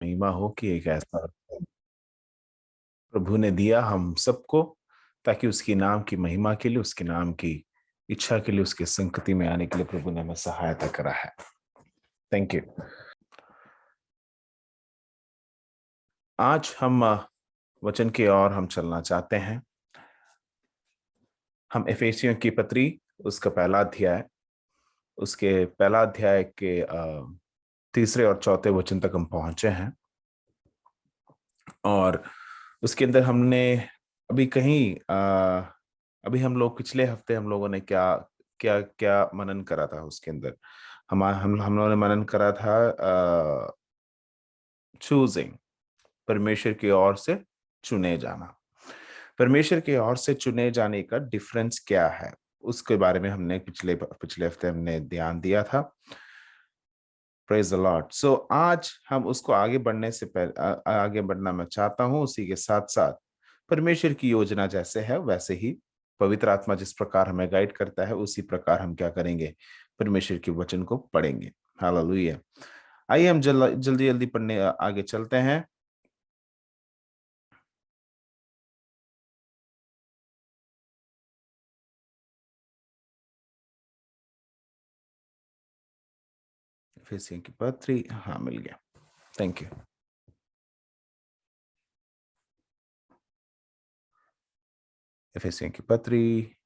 महिमा हो कि एक ऐसा प्रभु ने दिया हम सबको, ताकि उसकी नाम की महिमा के लिए, उसके नाम की इच्छा के लिए, उसके संगति में आने के लिए प्रभु ने हमें सहायता करा है। Thank you. आज हम वचन की ओर हम चलना चाहते हैं। हम एफेसियों की पत्री उसका पहला अध्याय, उसके पहला अध्याय के तीसरे और चौथे वचन तक हम पहुंचे हैं। और उसके अंदर हमने अभी कहीं अभी हम लोग पिछले हफ्ते हम लोगों ने क्या क्या क्या मनन करा था। उसके अंदर हम लोगों ने मनन करा था चूजिंग, परमेश्वर की ओर से चुने जाना। परमेश्वर की ओर से चुने जाने का डिफरेंस क्या है, उसके बारे में हमने पिछले पिछले हफ्ते हमने ध्यान दिया था। Praise the Lord. सो आज हम उसको आगे बढ़ने से पहले आगे बढ़ना मैं चाहता हूं। उसी के साथ साथ परमेश्वर की योजना जैसे है वैसे ही पवित्र आत्मा जिस प्रकार हमें गाइड करता है उसी प्रकार हम क्या करेंगे, परमेश्वर के वचन को पढ़ेंगे। हालेलुया। आइए हम जल्दी जल्दी पढ़ने आगे चलते हैं। एफेसियों की पत्री, हाँ मिल गया। Thank you. एफेसियों की पत्री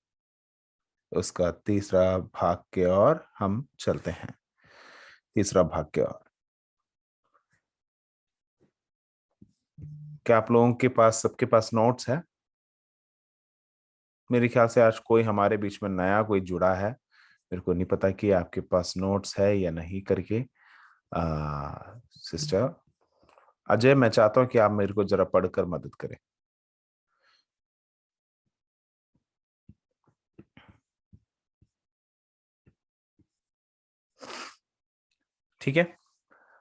उसका तीसरा भाग के ओर हम चलते हैं। तीसरा भाग के ओर। क्या आप लोगों के पास, सबके पास नोट्स है? मेरे ख्याल से आज कोई हमारे बीच में नया कोई जुड़ा है। मेरे को नहीं पता कि आपके पास नोट्स है या नहीं करके। सिस्टर अजय, मैं चाहता हूं कि आप मेरे को जरा पढ़कर मदद करें। ठीक है,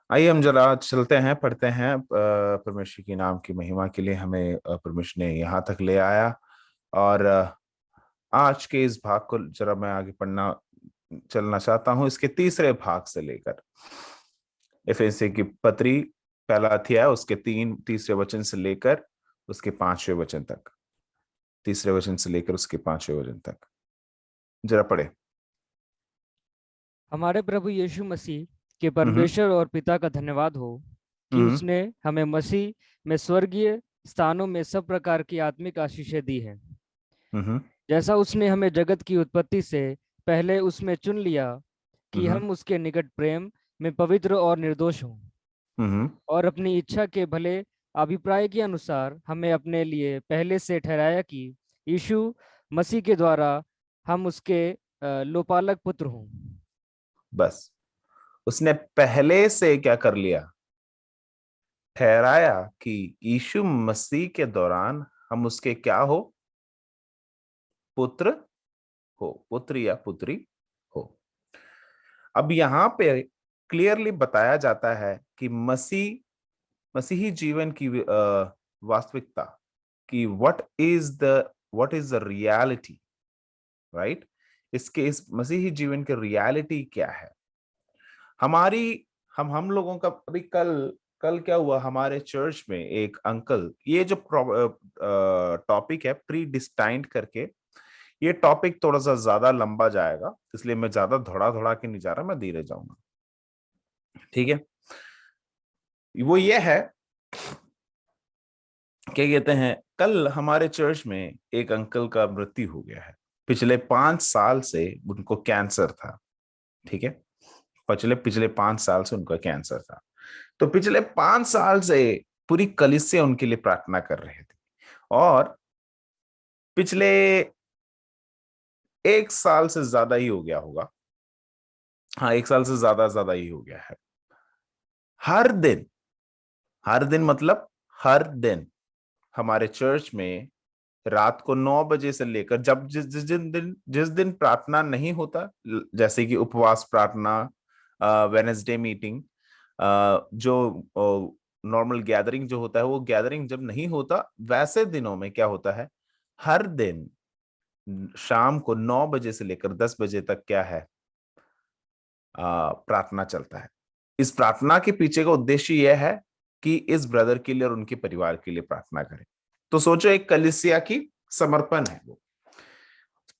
आइए हम जरा चलते हैं, पढ़ते हैं। परमेश्वर की नाम की महिमा के लिए हमें परमेश्वर ने यहाँ तक ले आया। और आज के इस भाग को जरा मैं आगे पढ़ना चलना चाहता हूं, इसके तीसरे भाग से लेकर एफेसी की पत्री पहला अध्याय उसके तीसरे वचन से लेकर उसके पांचवें वचन तक। तीसरे वचन से लेकर उसके पांचवें वचन तक जरा पढ़े। हमारे प्रभु यीशु मसीह के हम्म परमेश्वर और पिता का धन्यवाद हो कि हम्म उसने हमें मसीह में स्वर्गीय स्थानों में सब प्रकार की आत्मिक आशीषें दी हैं। हम्म जैसा उसने हमें जगत की उत्पत्ति से पहले उसमें चुन लिया कि हम्म हम उसके निकट प्रेम में पवित्र और निर्दोष हों, हम्म और अपनी इच्छा के भले अभिप्राय के अनुसार हमें अपने लिए पहले से ठहराया कि यीशु मसीह के द्वारा हम उसके लोपालक पुत्र हों। बस उसने पहले से क्या कर लिया, ठहराया कि यीशु मसीह के दौरान हम उसके क्या हो, पुत्र हो, पुत्र या पुत्री हो। अब यहाँ पे क्लियरली बताया जाता है कि मसीही जीवन की वास्तविकता कि what is the reality, right. इस मसीही जीवन की रियलिटी क्या है हमारी। हम लोगों का अभी कल कल क्या हुआ, हमारे चर्च में एक अंकल, ये जो टॉपिक है प्री डिस्टाइंड करके, ये टॉपिक थोड़ा सा ज्यादा लंबा जाएगा, इसलिए मैं ज्यादा धड़ा धड़ा के नहीं जा रहा, मैं धीरे जाऊंगा। ठीक है, वो ये है, क्या कहते हैं, कल हमारे चर्च में एक अंकल का मृत्यु हो गया है। पिछले 5 साल से उनको कैंसर था। ठीक है, पिछले पिछले 5 साल से उनका कैंसर था। तो पिछले 5 साल से पूरी कलीसिया उनके लिए प्रार्थना कर रहे थे। और पिछले 1 साल से ज्यादा ही हो गया होगा, हाँ 1 साल से ज्यादा ही हो गया है। हर दिन, हर दिन मतलब हर दिन हमारे चर्च में रात को 9 बजे से लेकर, जब जिस दिन प्रार्थना नहीं होता, जैसे कि उपवास प्रार्थना, वेनेसडे मीटिंग, जो नॉर्मल गैदरिंग जो होता है, वो गैदरिंग जब नहीं होता, वैसे दिनों में क्या होता है, हर दिन शाम को 9 बजे से लेकर 10 बजे तक क्या है, प्रार्थना चलता है। इस प्रार्थना के पीछे का उद्देश्य यह है कि इस ब्रदर के लिए और उनके परिवार के लिए प्रार्थना करें। तो सोचो, एक कलीसिया की समर्पण है वो।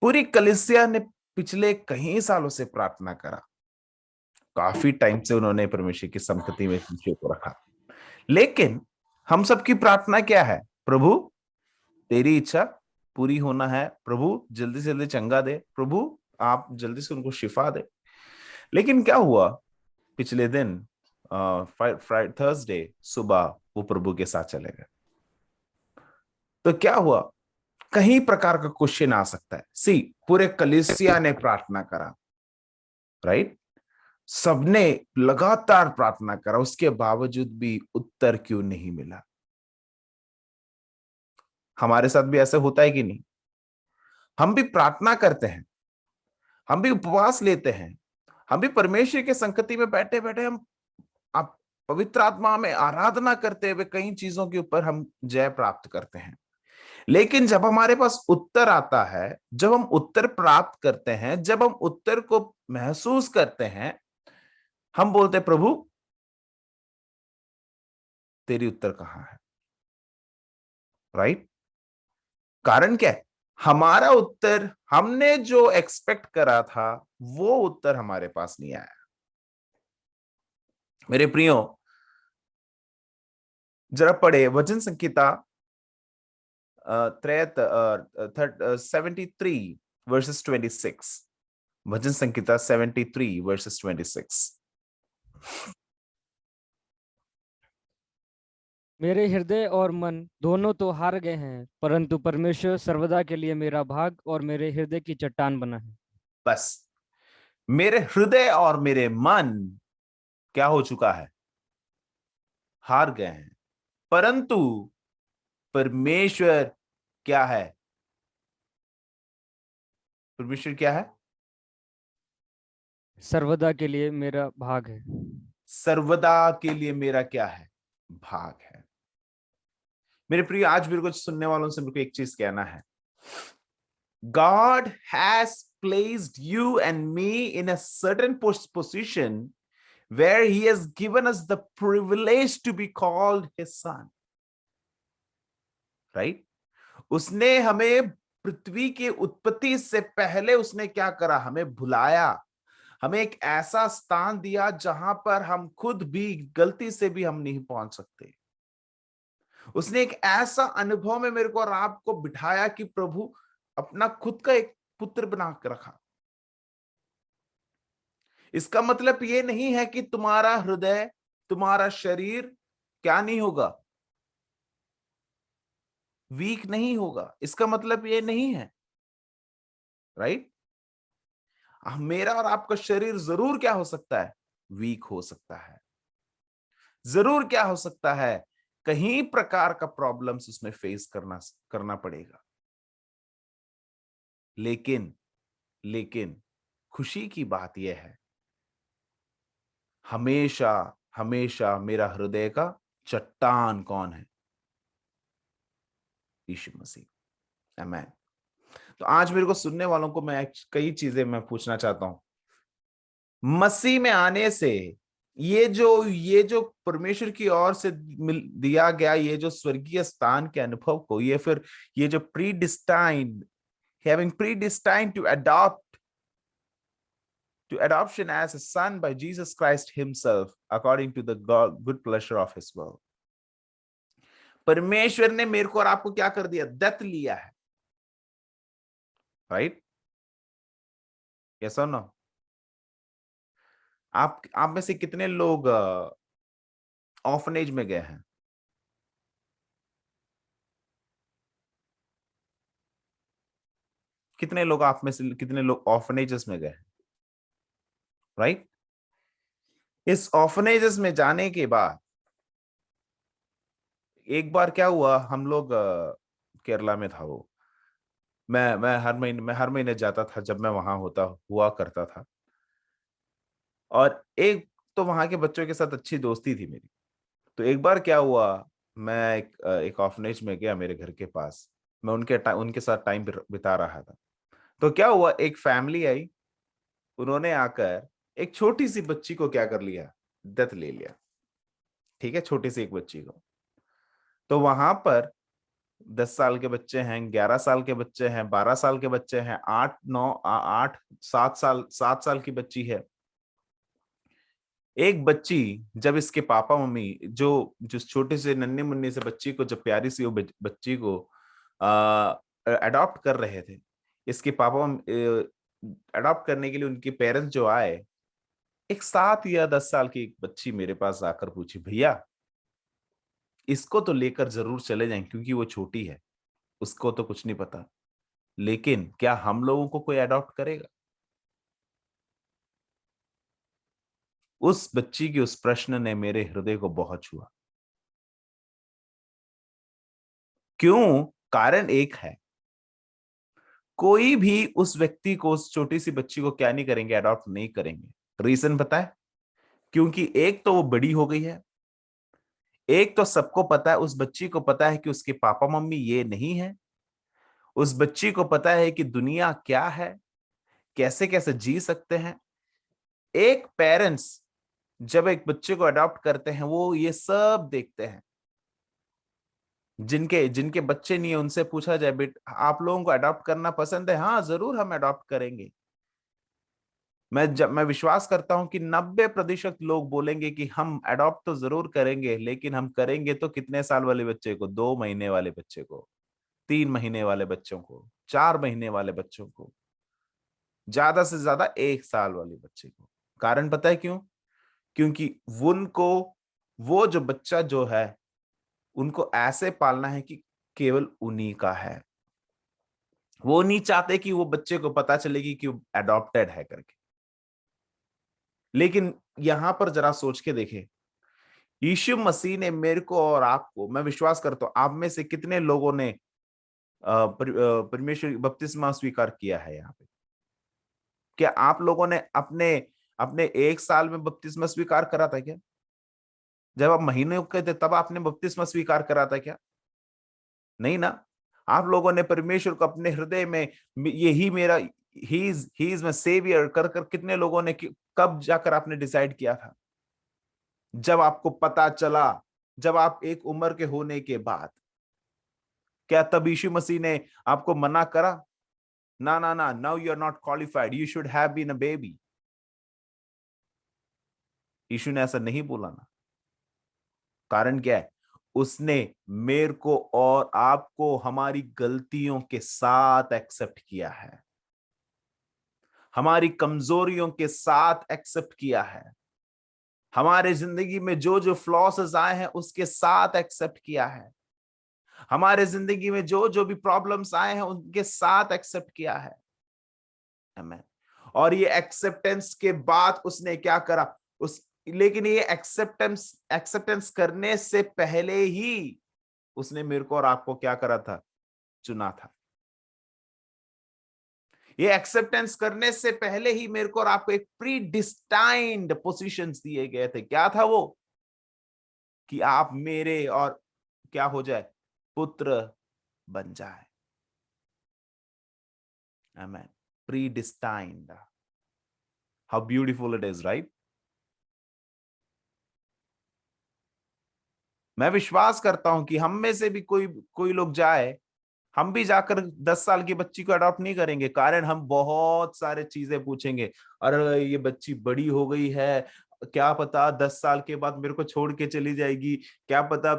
पूरी कलीसिया ने पिछले कई सालों से प्रार्थना करा, काफी टाइम से उन्होंने परमेश्वर की संपत्ति में इस विषय को रखा। लेकिन हम सबकी प्रार्थना क्या है? प्रभु, तेरी इच्छा पूरी होना है, प्रभु जल्दी से जल्दी चंगा दे, प्रभु आप जल्दी से उनको शिफा दे। लेकिन क्या हुआ, पिछले दिन फ्राइडे थर्सडे सुबह वो प्रभु के साथ चले गए। तो क्या हुआ, कहीं प्रकार का क्वेश्चन आ सकता है। सी, पूरे कलीसिया ने प्रार्थना करा, राइट? सबने लगातार प्रार्थना करा, उसके बावजूद भी उत्तर क्यों नहीं मिला? हमारे साथ भी ऐसा होता है कि नहीं? हम भी प्रार्थना करते हैं, हम भी उपवास लेते हैं, हम भी परमेश्वर के संगति में बैठे बैठे हम आप पवित्र आत्मा में आराधना करते हुए कई चीजों के ऊपर हम जय प्राप्त करते हैं। लेकिन जब हमारे पास उत्तर आता है, जब हम उत्तर प्राप्त करते हैं, जब हम उत्तर को महसूस करते हैं, हम बोलते हैं प्रभु तेरी उत्तर कहां है? राइट? कारण क्या है? हमारा उत्तर, हमने जो एक्सपेक्ट करा था वो उत्तर हमारे पास नहीं आया। मेरे प्रियो, जरा पढ़े वचन संहिता 73 वर्सेस 26। भजन संहिता 73 वर्सेस 26। मेरे हृदय और मन दोनों तो हार गए हैं, परंतु परमेश्वर सर्वदा के लिए मेरा भाग और मेरे हृदय की चट्टान बना है। बस, मेरे हृदय और मेरे मन क्या हो चुका है? हार गए हैं, परंतु परमेश्वर क्या है? परमेश्वर क्या है? सर्वदा के लिए मेरा भाग है। सर्वदा के लिए मेरा क्या है? भाग है। मेरे प्रिय, आज मेरे को सुनने वालों से मेरे को एक चीज कहना है। God has placed you and me in a certain position where he has given us the privilege to be called his son. Right? उसने हमें पृथ्वी की उत्पत्ति से पहले उसने क्या करा? हमें बुलाया, हमें एक ऐसा स्थान दिया जहां पर हम खुद भी गलती से भी हम नहीं पहुंच सकते। उसने एक ऐसा अनुभव में मेरे को और आपको बिठाया कि प्रभु अपना खुद का एक पुत्र बना कर रखा। इसका मतलब ये नहीं है कि तुम्हारा हृदय, तुम्हारा शरीर क्या नहीं होगा? वीक नहीं होगा। इसका मतलब ये नहीं है, राइट? मेरा और आपका शरीर जरूर क्या हो सकता है? वीक हो सकता है। जरूर क्या हो सकता है? कहीं प्रकार का प्रॉब्लम्स उसमें फेस करना पड़ेगा। लेकिन खुशी की बात यह है, हमेशा हमेशा मेरा हृदय का चट्टान कौन है? यीशु मसीह। आमीन। तो आज मेरे को सुनने वालों को मैं कई चीजें मैं पूछना चाहता हूं। मसीह में आने से ये जो परमेश्वर की ओर से दिया गया ये जो स्वर्गीय स्थान के अनुभव को, ये जो प्रीडिस्टाइन्ड, having predestined to adoption as a son by Jesus Christ himself according to the good pleasure of his will. परमेश्वर ने मेरे को और आपको क्या कर दिया? दत्त लिया है, राइट? यस और नो? आप में से कितने लोग ऑर्फनेज में गए हैं? कितने लोग आप में से कितने लोग ऑर्फनेजेस में गए हैं? राइट? इस ऑर्फनेजेस में जाने के बाद एक बार क्या हुआ, हम लोग केरला में था वो, मैं हर महीने जाता था जब मैं वहां हुआ करता था। और एक तो वहां के बच्चों के साथ अच्छी दोस्ती थी मेरी। तो एक बार क्या हुआ, मैं एक ऑर्फनेज में गया मेरे घर के पास, मैं उनके साथ टाइम बिता रहा था। तो क्या हुआ, एक फैमिली आई, उन्होंने आकर एक छोटी सी बच्ची को क्या कर लिया? दत्त ले लिया। ठीक है, छोटी सी एक बच्ची को। तो वहां पर 10 साल के बच्चे हैं, 11 साल के बच्चे हैं, 12 साल के बच्चे हैं, 7 साल की बच्ची है। एक बच्ची, जब इसके पापा मम्मी जो छोटे से नन्हे मुन्ने से बच्ची को, जब प्यारी सी वो बच्ची को अडॉप्ट कर रहे थे, इसके पापा अडॉप्ट करने के लिए उनके पेरेंट्स जो आए, एक 7 या 10 साल की एक बच्ची मेरे पास आकर पूछी, भैया इसको तो लेकर जरूर चले जाएं क्योंकि वो छोटी है, उसको तो कुछ नहीं पता, लेकिन क्या हम लोगों को कोई अडॉप्ट करेगा? उस बच्ची के उस प्रश्न ने मेरे हृदय को बहुत छुआ। क्यों? कारण एक है, कोई भी उस व्यक्ति को, उस छोटी सी बच्ची को क्या नहीं करेंगे, अडॉप्ट नहीं करेंगे। रीजन पता है? क्योंकि एक तो वो बड़ी हो गई है, एक तो सबको पता है, उस बच्ची को पता है कि उसके पापा मम्मी ये नहीं है, उस बच्ची को पता है कि दुनिया क्या है, कैसे कैसे जी सकते हैं। एक पेरेंट्स जब एक बच्चे को अडॉप्ट करते हैं, वो ये सब देखते हैं। जिनके जिनके बच्चे नहीं है उनसे पूछा जाए, बेट आप लोगों को अडॉप्ट करना पसंद है? हाँ जरूर, हम अडॉप्ट करेंगे। मैं विश्वास करता हूं कि 90% लोग बोलेंगे कि हम अडॉप्ट तो जरूर करेंगे, लेकिन हम करेंगे तो कितने साल वाले बच्चे को? 2 महीने वाले बच्चे को, 3 महीने वाले बच्चों को, 4 महीने वाले बच्चों को, ज्यादा से ज्यादा 1 साल वाले बच्चे को। कारण पता है क्यों? क्योंकि उनको, वो जो बच्चा जो है, उनको ऐसे पालना है कि केवल उन्हीं का है। वो नहीं चाहते कि वो बच्चे को पता चलेगी कि वो अडॉप्टेड है करके। लेकिन यहां पर जरा सोच के देखें, यीशु मसीह ने मेरे को और आपको, मैं विश्वास करता हूं आप में से कितने लोगों ने परमेश्वर की बपतिस्मा स्वीकार किया है यहाँ पे? क्या आप लोगों ने अपने अपने 1 साल में बपतिस्मा स्वीकार करा था क्या? जब आप महीने के थे तब आपने बपतिस्मा स्वीकार करा था क्या? नहीं ना। आप लोगों ने परमेश्वर को अपने हृदय में, यही मेरा, ही इज माय सेवियर कर कर कितने लोगों ने, कब जाकर आपने डिसाइड किया था? जब आपको पता चला, जब आप एक उम्र के होने के बाद। क्या तब यीशु मसीह ने आपको मना करा? ना ना ना, now you are not qualified, you should have been a baby. Yeshu ने ऐसा नहीं बोला ना। कारण क्या है? उसने मेरे को और आपको हमारी गलतियों के साथ एक्सेप्ट किया है, हमारी कमजोरियों के साथ एक्सेप्ट किया है, हमारे जिंदगी में जो जो फ्लॉसेस आए हैं उसके साथ एक्सेप्ट किया है, हमारे जिंदगी में जो जो भी प्रॉब्लम्स आए हैं उनके साथ एक्सेप्ट किया है। आमीन। और ये एक्सेप्टेंस के बाद उसने क्या करा? उस लेकिन ये एक्सेप्टेंस एक्सेप्टेंस करने से पहले ही उसने मेरे को और आपको क्या करा था? चुना था। ये एक्सेप्टेंस करने से पहले ही मेरे को और आपको एक प्री डिस्टाइंड पोजीशंस दिए गए थे। क्या था वो? कि आप मेरे और क्या हो जाए? पुत्र बन जाए। आमीन। Pre destined. How beautiful it is, right? मैं विश्वास करता हूं कि हम में से भी कोई कोई लोग जाए, हम भी जाकर 10 साल की बच्ची को अडॉप्ट नहीं करेंगे। कारण हम बहुत सारे चीजें पूछेंगे, अरे ये बच्ची बड़ी हो गई है, क्या पता 10 साल के बाद मेरे को छोड़ के चली जाएगी, क्या पता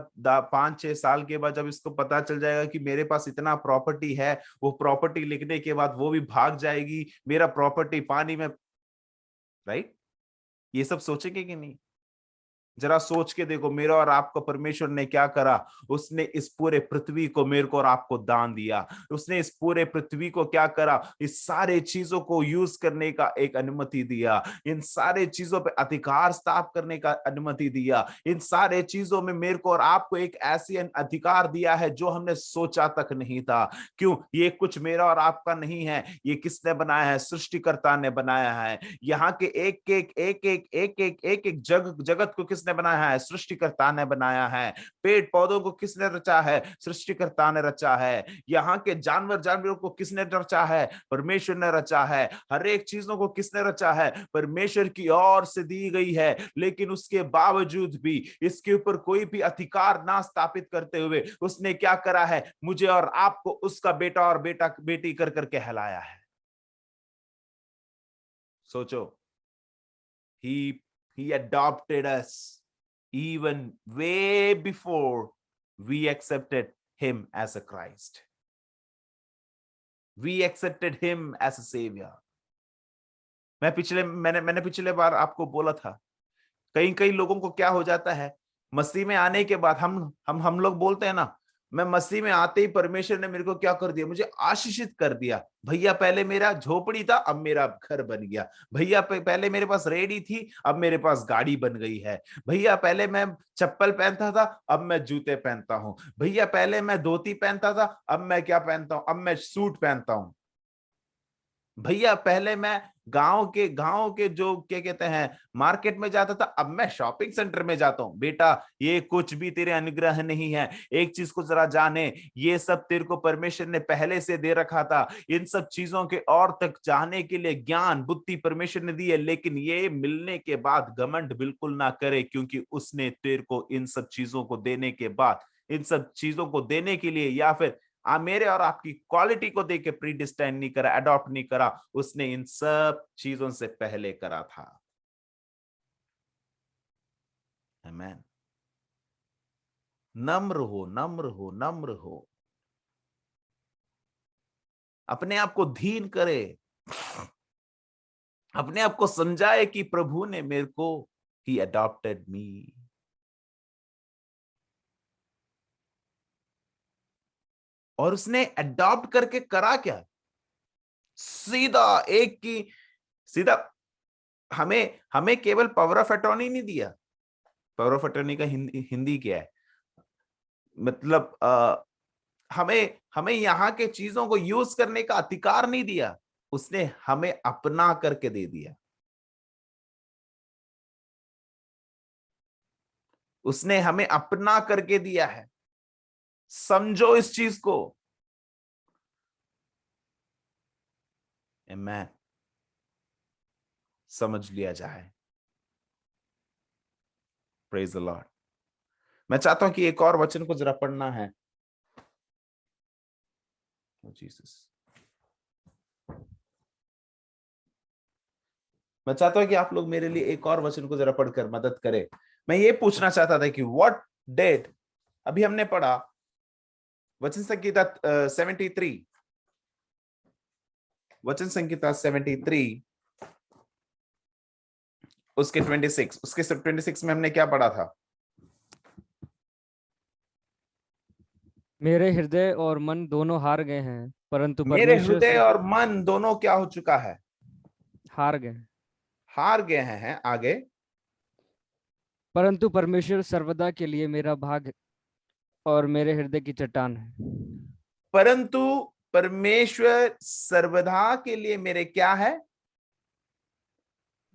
5-6 साल के बाद जब इसको पता चल जाएगा कि मेरे पास इतना प्रॉपर्टी है, वो प्रॉपर्टी लिखने के बाद वो भी भाग जाएगी, मेरा प्रॉपर्टी पानी में। राइट? ये सब सोचेंगे कि नहीं? जरा सोच के देखो, मेरा और आपको परमेश्वर ने क्या करा? उसने इस पूरे पृथ्वी को मेरे को और आपको दान दिया। उसने इस पूरे पृथ्वी को क्या करा? इस सारे चीजों को यूज करने का एक अनुमति दिया, इन सारे चीजों पे अधिकार स्थापित करने का अनुमति दिया, इन सारे चीजों में मेरे को और आपको एक ऐसी अधिकार दिया है जो हमने सोचा तक नहीं था। क्यों? ये कुछ मेरा और आपका नहीं है, ये किसने बनाया है? सृष्टिकर्ता ने बनाया है। यहाँ के एक एक जगत को किसने बनाया है? सृष्टिकर्ता ने बनाया है। पेड़ पौधों को किसने रचा है? सृष्टिकर्ता ने रचा है। यहाँ के जानवरों को किसने रचा है? परमेश्वर ने रचा है। हर एक चीजों को किसने रचा है? परमेश्वर की ओर से दी गई है। लेकिन उसके बावजूद भी इसके ऊपर कोई भी अधिकार ना स्थापित करते हुए उसने क्या करा है? मुझे और आपको उसका बेटा और बेटा बेटी कर करके कहलाया है। सोचो, he adopted us even way before we accepted him as a Christ. We accepted him as a savior. मैंने पिछले बार आपको बोला था, कई लोगों को क्या हो जाता है, मसीह में आने के बाद हम लोग बोलते हैं ना, मैं मसीह में आते ही परमेश्वर ने मेरे को क्या कर दिया? मुझे आशीषित कर दिया। भैया पहले मेरा झोपड़ी था, अब मेरा घर बन गया। भैया पहले मेरे पास रेडी थी, अब मेरे पास गाड़ी बन गई है। भैया पहले मैं चप्पल पहनता था, अब मैं जूते पहनता हूं। भैया पहले मैं धोती पहनता था, अब मैं क्या पहनता हूं? अब मैं सूट पहनता हूं। भैया पहले मैं गांव के जो क्या कहते हैं मार्केट में जाता था, अब मैं शॉपिंग सेंटर में जाता हूं। बेटा ये कुछ भी तेरे अनुग्रह नहीं है। एक चीज को जरा जाने, ये सब तेरे को परमेश्वर ने पहले से दे रखा था। इन सब चीजों के और तक जाने के लिए ज्ञान बुद्धि परमेश्वर ने दी है, लेकिन ये मिलने के बाद घमंड बिल्कुल ना करे, क्योंकि उसने तेरे को इन सब चीजों को देने के बाद, इन सब चीजों को देने के लिए या फिर मेरे और आपकी क्वालिटी को देख के प्रीडिस्टाइन नहीं करा, अडॉप्ट नहीं करा, उसने इन सब चीजों से पहले करा था। आमीन। नम्र हो, नम्र हो, नम्र हो, अपने आप को धीन करे, अपने आप को समझाए कि प्रभु ने मेरे को ही अडॉप्टेड मी। और उसने अडॉप्ट करके करा क्या? सीधा हमें केवल पावर ऑफ अटॉर्नी नहीं दिया। पावर ऑफ अटॉर्नी का हिंदी क्या है? मतलब हमें यहाँ के चीजों को यूज करने का अधिकार नहीं दिया, उसने हमें अपना करके दे दिया। उसने हमें अपना करके दिया है। समझो इस चीज को। आमीन। समझ लिया जाए। Praise the Lord. मैं चाहता हूं कि एक और वचन को जरा पढ़ना है। जीसस, मैं चाहता हूं कि आप लोग मेरे लिए एक और वचन को जरा पढ़कर मदद करें। मैं ये पूछना चाहता था कि व्हाट डिड, अभी हमने पढ़ा वचन संहिता 73, वचन संहिता 73 उसके 26 में हमने क्या पढ़ा था? मेरे हृदय और मन दोनों हार गए हैं, परंतु मेरे परमेश्वर हृदय से और मन दोनों क्या हो चुका है? हार गए। हार गए हैं। आगे, परंतु परमेश्वर सर्वदा के लिए मेरा भाग और मेरे हृदय की चट्टान है। परंतु परमेश्वर सर्वदा के लिए मेरे क्या है?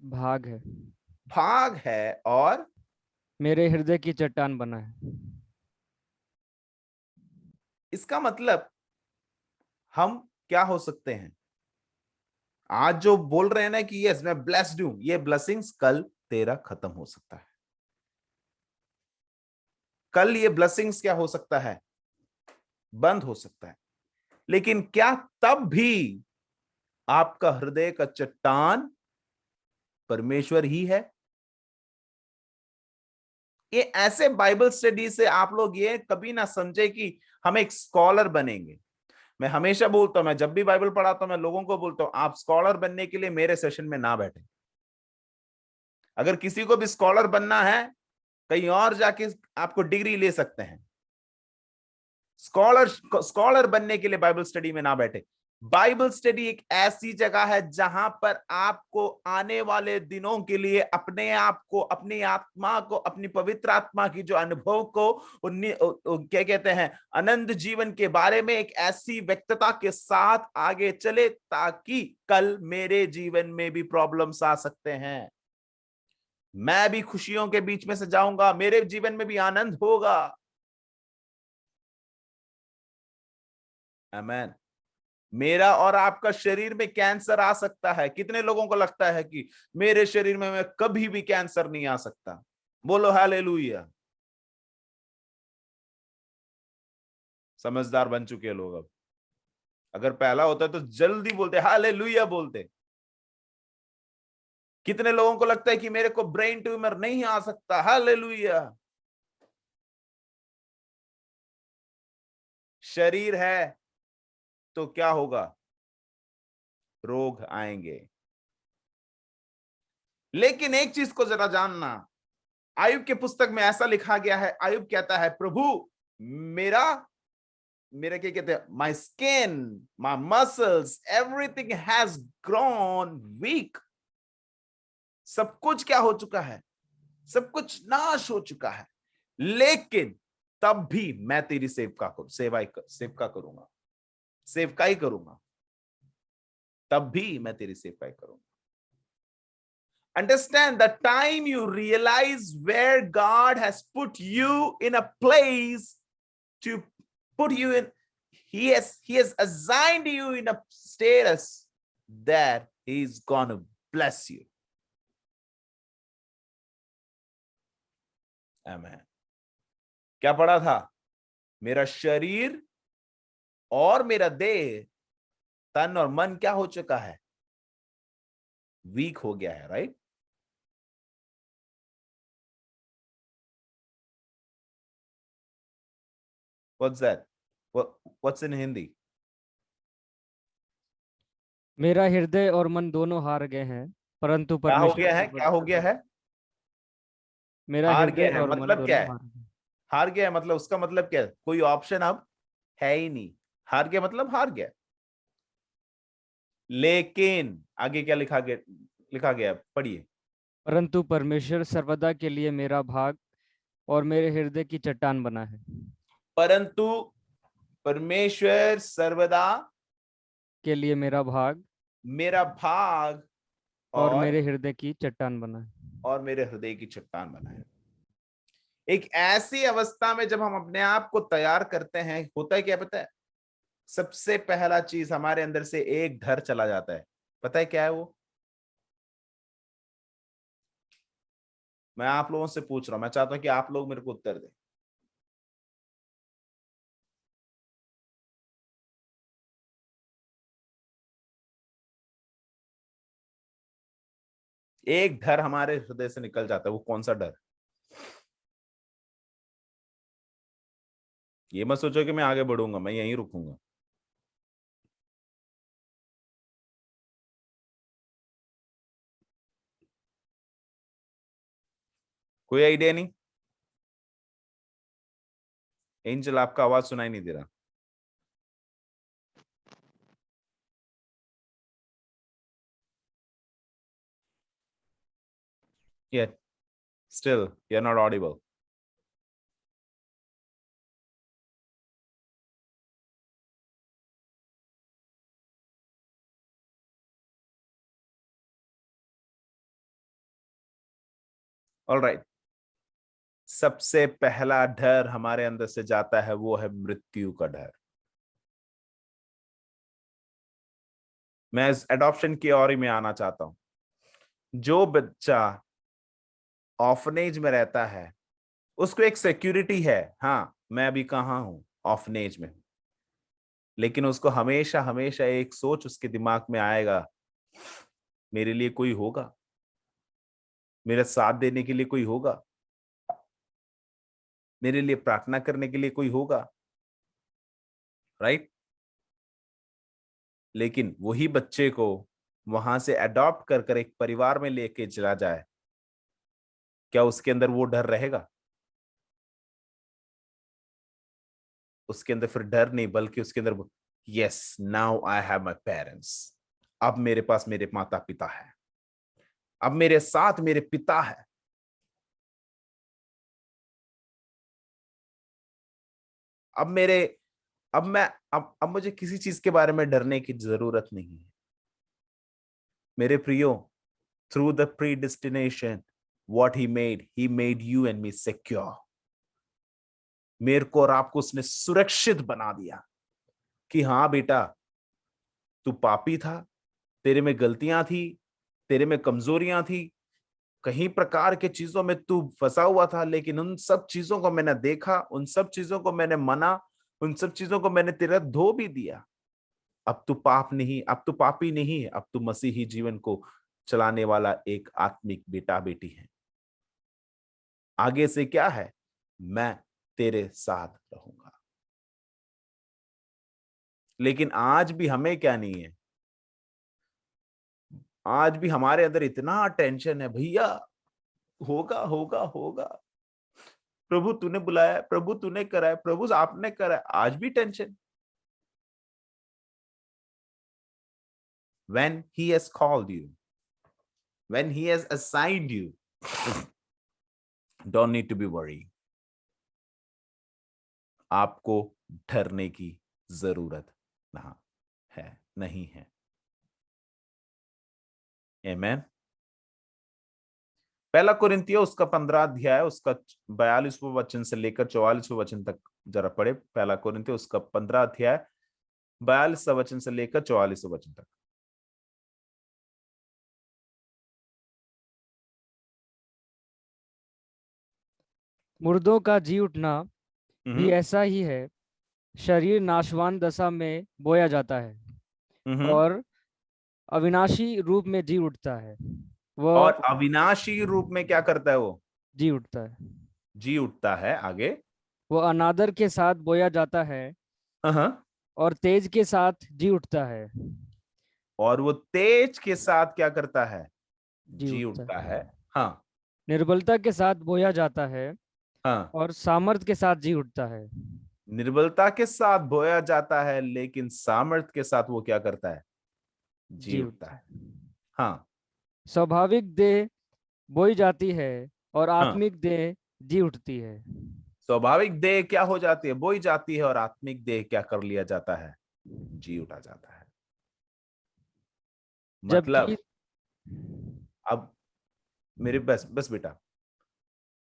भाग है, भाग है और मेरे हृदय की चट्टान बना है। इसका मतलब हम क्या हो सकते हैं? आज जो बोल रहे हैं ना कि यस मैं ब्लेस्ड हूं, ये ब्लेसिंग्स कल तेरा खत्म हो सकता है। कल ये ब्लेसिंग्स क्या हो सकता है? बंद हो सकता है। लेकिन क्या तब भी आपका हृदय का चट्टान परमेश्वर ही है? ये ऐसे बाइबल स्टडी से आप लोग ये कभी ना समझे कि हम एक स्कॉलर बनेंगे। मैं हमेशा बोलता हूं, मैं जब भी बाइबल पढ़ाता हूं, मैं लोगों को बोलता हूं, आप स्कॉलर बनने के लिए मेरे सेशन में ना बैठे। अगर किसी को भी स्कॉलर बनना है, कहीं और जाके आपको डिग्री ले सकते हैं। स्कॉलर बनने के लिए बाइबल स्टडी में ना बैठे। बाइबल स्टडी एक ऐसी जगह है जहां पर आपको आने वाले दिनों के लिए अपने आप को, अपनी आत्मा को, अपनी पवित्र आत्मा की जो अनुभव को, क्या कहते हैं, आनंद जीवन के बारे में एक ऐसी व्यक्तता के साथ आगे चले ताकि कल मेरे जीवन में भी प्रॉब्लम्स आ सकते हैं। मैं भी खुशियों के बीच में से जाऊंगा, मेरे जीवन में भी आनंद होगा। आमीन। मेरा और आपका शरीर में कैंसर आ सकता है। कितने लोगों को लगता है कि मेरे शरीर में मैं कभी भी कैंसर नहीं आ सकता? बोलो हालेलुया। समझदार बन चुके लोग अब। अगर पहला होता तो जल्दी बोलते, हालेलुया बोलते। कितने लोगों को लगता है कि मेरे को ब्रेन ट्यूमर नहीं आ सकता? हालेलुया। शरीर है तो क्या होगा? रोग आएंगे। लेकिन एक चीज को जरा जानना, आयुब के पुस्तक में ऐसा लिखा गया है, आयुब कहता है, प्रभु मेरा मेरा क्या कहते हैं, my skin, my muscles, everything has grown weak. सब कुछ क्या हो चुका है? सब कुछ नाश हो चुका है, लेकिन तब भी मैं तेरी सेवका करूंगा, सेवकाई करूंगा। तब भी मैं तेरी सेवकाई करूंगा। Understand, the time you realize where God has put you in a place to put you in, he has assigned you in a status that he's gonna bless you. Amen. क्या पढ़ा था? मेरा शरीर और मेरा देह, तन और मन क्या हो चुका है? वीक हो गया है, right? What's that? What's in Hindi? मेरा हृदय और मन दोनों हार गए हैं, परंतु क्या हो परमेश्वर गया है? क्या हो गया है? मेरा हार हृदय गया है और मन मतलब क्या दोनों है? हार गए। हार गया है मतलब उसका मतलब क्या है? कोई ऑप्शन अब है ही नहीं। हार गया मतलब हार गया। लेकिन आगे क्या लिखा गया, पढ़िए। परंतु परमेश्वर सर्वदा के लिए मेरा भाग और मेरे हृदय की चट्टान बना है। परंतु परमेश्वर सर्वदा के लिए मेरा भाग मेरा भाग और और मेरे हृदय की चट्टान बना है। मेरे हृदय की चट्टान बना है। एक ऐसी अवस्था में जब हम अपने आप को तैयार करते हैं, होता है क्या पता है? सबसे पहला चीज हमारे अंदर से एक डर चला जाता है। पता है क्या है वो? मैं आप लोगों से पूछ रहा हूं, मैं चाहता हूं कि आप लोग मेरे को उत्तर दें। एक डर हमारे हृदय से निकल जाता है, वो कौन सा डर? ये मत सोचो कि मैं आगे बढ़ूंगा, मैं यहीं रुकूंगा। कोई आइडिया नहीं? एंजल, आपका आवाज सुनाई नहीं दे रहा। Yeah, still you're not audible. All right. सबसे पहला डर हमारे अंदर से जाता है, वो है मृत्यु का डर। मैं इस एडॉप्शन की ओर ही में आना चाहता हूं। जो बच्चा ऑफनेज में रहता है, उसको एक सिक्योरिटी है, हाँ मैं अभी कहाँ हूं, ऑफनेज में। लेकिन उसको हमेशा हमेशा एक सोच उसके दिमाग में आएगा, मेरे लिए कोई होगा, मेरा साथ देने के लिए कोई होगा, मेरे लिए प्रार्थना करने के लिए कोई होगा, राइट? लेकिन वही बच्चे को वहां से अडॉप्ट कर एक परिवार में लेके चला जाए, क्या उसके अंदर वो डर रहेगा? उसके अंदर फिर डर नहीं, बल्कि उसके अंदर, yes now I have my parents, अब मेरे पास मेरे माता पिता है, अब मेरे साथ मेरे पिता है। अब मेरे अब मैं अब मुझे किसी चीज के बारे में डरने की जरूरत नहीं है। मेरे प्रियो, through the pre destination, what he made you and me secure. मेरे को और आपको उसने सुरक्षित बना दिया कि हाँ बेटा, तू पापी था, तेरे में गलतियां थी, तेरे में कमजोरियां थी, कहीं प्रकार के चीजों में तू फंसा हुआ था, लेकिन उन सब चीजों को मैंने देखा, उन सब चीजों को मैंने मना, उन सब चीजों को मैंने तेरा धो भी दिया। अब तू पाप नहीं, अब तू पापी नहीं है, अब तू मसीही जीवन को चलाने वाला एक आत्मिक बेटा बेटी है। आगे से क्या है, मैं तेरे साथ रहूंगा। लेकिन आज भी हमें क्या नहीं है, आज भी हमारे अंदर इतना टेंशन है, भैया होगा होगा होगा, प्रभु तूने बुलाया, प्रभु तूने करा है, प्रभु आपने करा है, आज भी tension. When he has called you, when he has assigned you, don't need to be worried. आपको डरने की जरूरत नहीं है। आमेन। पहला कुरिन्थियों उसका 15 अध्याय, उसका 42वें वचन से लेकर 44वें वचन तक जरा पढ़े। पहला कुरिन्थियों उसका 15 अध्याय 42वें वचन से लेकर 44वें वचन तक। मुर्दों का जी उठना भी ऐसा ही है, शरीर नाशवान दशा में बोया जाता है और अविनाशी रूप में जी उठता है। और वह अविनाशी रूप में क्या करता है, वो जी उठता है। जी उठता है। आगे, वो अनादर के साथ बोया जाता है और तेज के साथ जी उठता है। और वो तेज के साथ क्या करता है, जी जी उठता उठता है। है। हाँ निर्बलता के साथ बोया जाता है हाँ, और सामर्थ के साथ जी उठता है। निर्बलता के साथ बोया जाता है, लेकिन सामर्थ के साथ वो क्या करता है, जी जी उठता उठता है। है। हाँ स्वाभाविक देह बोई जाती है और हाँ, आत्मिक देह जी उठती है। स्वाभाविक देह क्या हो जाती है, बोई जाती है, और आत्मिक देह क्या कर लिया जाता है, जी उठा जाता है। जबकि मतलब अब मेरे बस बस बेटा,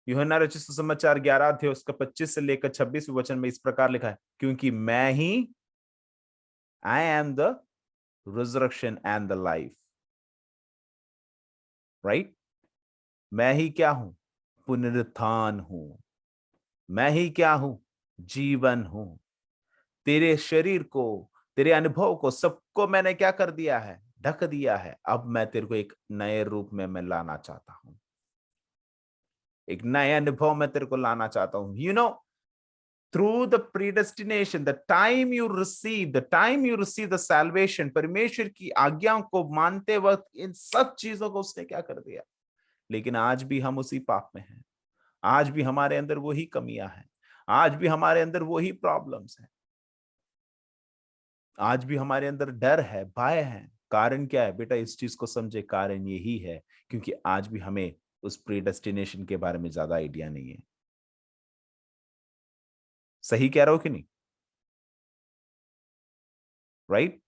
यूहन्ना रचित सुसमाचार 11 अध्याय उसका 25 से लेकर 26 वचन में इस प्रकार लिखा है, क्योंकि मैं ही, I am the resurrection and the life. Right, मैं ही क्या हूं, पुनरुत्थान हूं। मैं ही क्या हूं, जीवन हूं। तेरे शरीर को, तेरे अनुभव को, सबको मैंने क्या कर दिया है, ढक दिया है। अब मैं तेरे को एक नए रूप में मैं लाना चाहता हूं, एक नए अनुभव में तेरे को लाना चाहता हूं। You know, through the predestination, the time you receive the salvation, परमेश्वर की आज्ञाओं को मानते वक्त इन सब चीजों को उसने क्या कर दिया। लेकिन आज भी हम उसी पाप में हैं, आज भी हमारे अंदर वही कमियां हैं, आज भी हमारे अंदर वही प्रॉब्लम्स हैं, आज भी हमारे अंदर डर है, भय है। कारण क्या है बेटा, इस चीज को समझे, कारण यही है क्योंकि आज भी हमें उस प्रीडेस्टिनेशन के बारे में ज्यादा आइडिया नहीं है। सही कह रहा हो कि नहीं, राइट?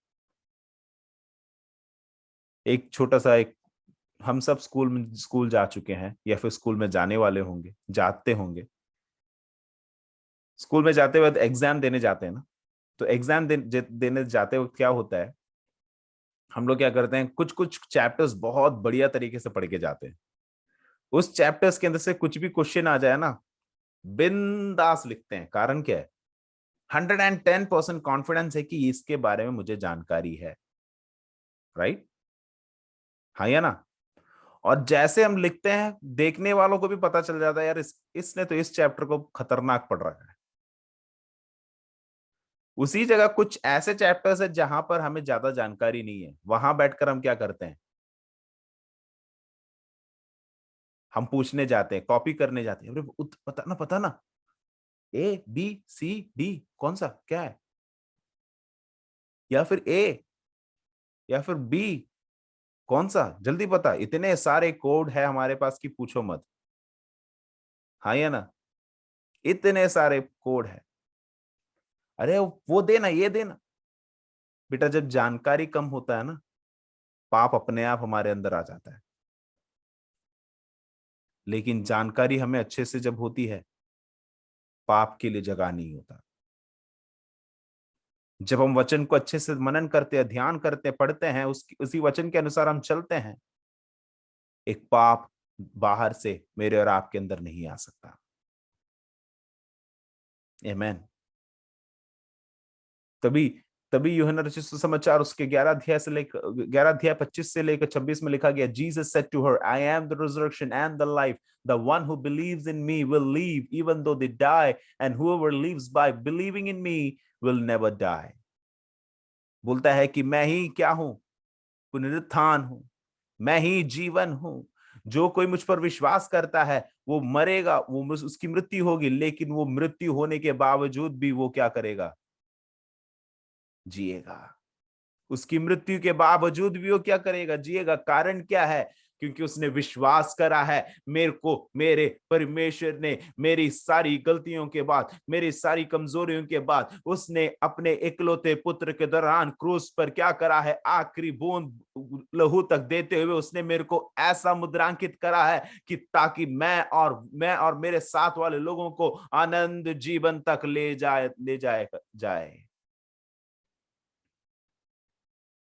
एक छोटा सा एक, हम सब स्कूल जा चुके हैं या फिर स्कूल में जाने वाले होंगे, जाते होंगे। स्कूल में जाते वक्त एग्जाम देने जाते हैं ना, तो एग्जाम देने जाते वक्त क्या होता है, हम लोग क्या करते हैं, कुछ कुछ चैप्टर्स बहुत बढ़िया तरीके से पढ़ के जाते हैं। उस चैप्टर्स के अंदर से कुछ भी क्वेश्चन आ जाए ना, बिंदास लिखते हैं। कारण क्या है, 110% कॉन्फिडेंस है कि इसके बारे में मुझे जानकारी है। राइट, हाँ या ना? और जैसे हम लिखते हैं, देखने वालों को भी पता चल जाता है यार इसने तो इस चैप्टर को खतरनाक पढ़ रखा है। उसी जगह कुछ ऐसे चैप्टर्स है जहां पर हमें ज्यादा जानकारी नहीं है, वहां बैठकर हम क्या करते हैं, हम पूछने जाते हैं, कॉपी करने जाते हैं। अरे पता ना, ए बी सी डी कौन सा क्या है, या फिर ए या फिर बी, कौन सा, जल्दी बता। इतने सारे कोड है हमारे पास कि पूछो मत, हाँ या ना? इतने सारे कोड है। अरे वो देना, ये देना। बेटा जब जानकारी कम होता है ना, पाप अपने आप हमारे अंदर आ जाता है। लेकिन जानकारी हमें अच्छे से जब होती है, पाप के लिए जगह नहीं होता। जब हम वचन को अच्छे से मनन करते हैं, ध्यान करते हैं, पढ़ते हैं, उसी वचन के अनुसार हम चलते हैं, एक पाप बाहर से मेरे और आपके अंदर नहीं आ सकता। आमीन। तभी तभी यूहन्ना रचित सुसमाचार उसके 11 अध्याय 25 से लेकर 26 में लिखा गया, Jesus said to her, I am the resurrection and the life, the one who believes in me will live even though they die, and whoever lives by believing in me will never die. बोलता है कि मैं ही क्या हूं? पुनरुत्थान हूं, मैं ही जीवन हूं। जो कोई मुझ पर विश्वास करता है वो मरेगा, वो उसकी मृत्यु होगी, लेकिन वो मृत्यु होने के बावजूद भी वो क्या करेगा? जिएगा। उसकी मृत्यु के बावजूद भी वो क्या करेगा? जिएगा। कारण क्या है? क्योंकि उसने विश्वास करा है, मेरे को मेरे परमेश्वर ने मेरी सारी गलतियों के बाद, मेरी सारी कमजोरियों के बाद, उसने अपने इकलौते पुत्र के दौरान क्रूस पर क्या करा है? आखिरी बूंद लहू तक देते हुए उसने मेरे को ऐसा मुद्रांकित करा है कि ताकि मैं और मेरे साथ वाले लोगों को आनंद जीवन तक ले जाए।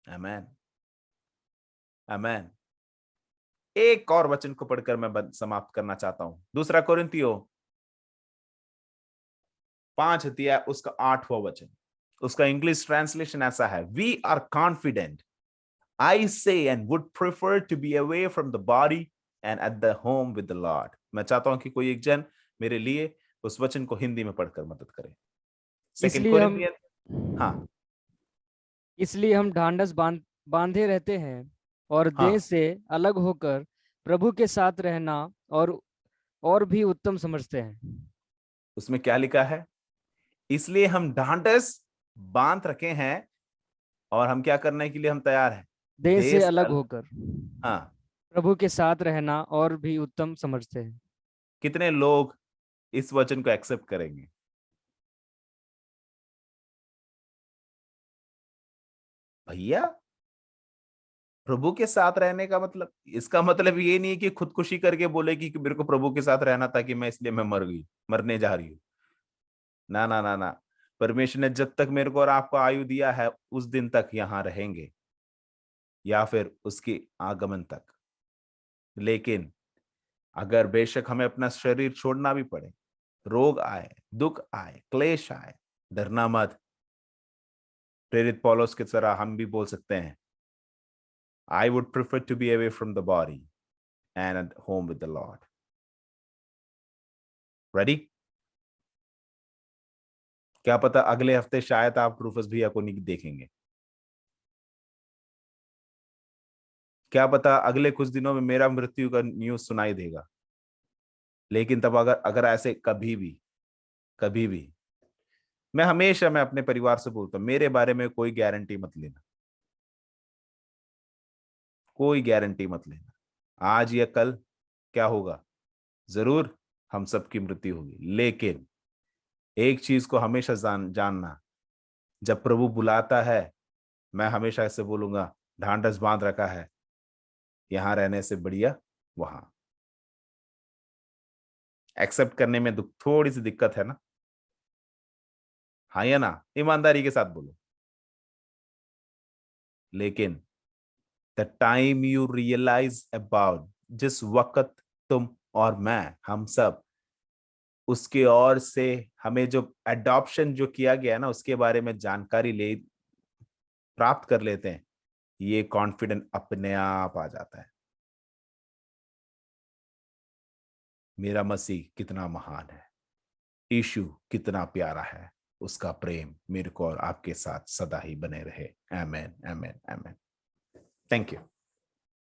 आमेन, आमेन। एक और वचन को पढ़कर मैं समाप्त करना चाहता हूं। दूसरा कोरिन्थियों 5 अध्याय उसका 8वां वचन, उसका इंग्लिश ट्रांसलेशन ऐसा है, we are confident, I say and would prefer to be away from the body and at the home with the Lord. मैं चाहता हूं कि कोई एक जन मेरे लिए उस वचन को हिंदी में पढ़कर मदद करे। सेकंड इसलिए हम कोरिन्थियन, हाँ इसलिए हम ढांढस बांधे रहते हैं और देह हाँ, से अलग होकर प्रभु के साथ रहना और भी उत्तम समझते हैं। उसमें क्या लिखा है? इसलिए हम ढांढस बांध रखे हैं और हम क्या करने के लिए हम तैयार हैं? देह से देश अलग होकर हाँ। प्रभु के साथ रहना और भी उत्तम समझते हैं। कितने लोग इस वचन को एक्सेप्ट करेंगे? भैया, प्रभु के साथ रहने का मतलब, इसका मतलब ये नहीं है कि खुदकुशी करके बोले कि मेरे को प्रभु के साथ रहना था कि मैं इसलिए मैं मरने जा रही हूँ। ना ना ना ना, परमेश्वर ने जब तक मेरे को और आपको आयु दिया है उस दिन तक यहां रहेंगे, या फिर उसके आगमन तक। लेकिन अगर बेशक हमें अपना शरीर छोड़ना भी पड़े, रोग आए, दुख आए, क्लेश आए, डरना मत। प्रेरित पौलुस की तरह हम भी बोल सकते हैं, I would prefer to be away from the body and at home with the Lord. Ready? क्या पता अगले हफ्ते शायद आप रूफस भैया को नहीं देखेंगे। क्या पता अगले कुछ दिनों में मेरा मृत्यु का न्यूज सुनाई देगा। लेकिन तब अगर ऐसे कभी भी मैं अपने परिवार से बोलता हूं, मेरे बारे में कोई गारंटी मत लेना, कोई गारंटी मत लेना। आज या कल क्या होगा? जरूर हम सबकी मृत्यु होगी, लेकिन एक चीज को हमेशा जानना, जब प्रभु बुलाता है, मैं हमेशा ऐसे बोलूंगा, ढांढस बांध रखा है, यहां रहने से बढ़िया वहां। एक्सेप्ट करने में थोड़ी सी दिक्कत है ना? हाँ या ना? ईमानदारी के साथ बोलो। लेकिन the time you realise about, जिस वक्त तुम और मैं, हम सब उसके ओर से हमें जो एडॉप्शन जो किया गया ना, उसके बारे में जानकारी ले प्राप्त कर लेते हैं, ये कॉन्फिडेंस अपने आप आ जाता है। मेरा मसीह कितना महान है, यीशु कितना प्यारा है, उसका प्रेम मेरे को और आपके साथ सदा ही बने रहे। Amen, amen, amen. Thank you.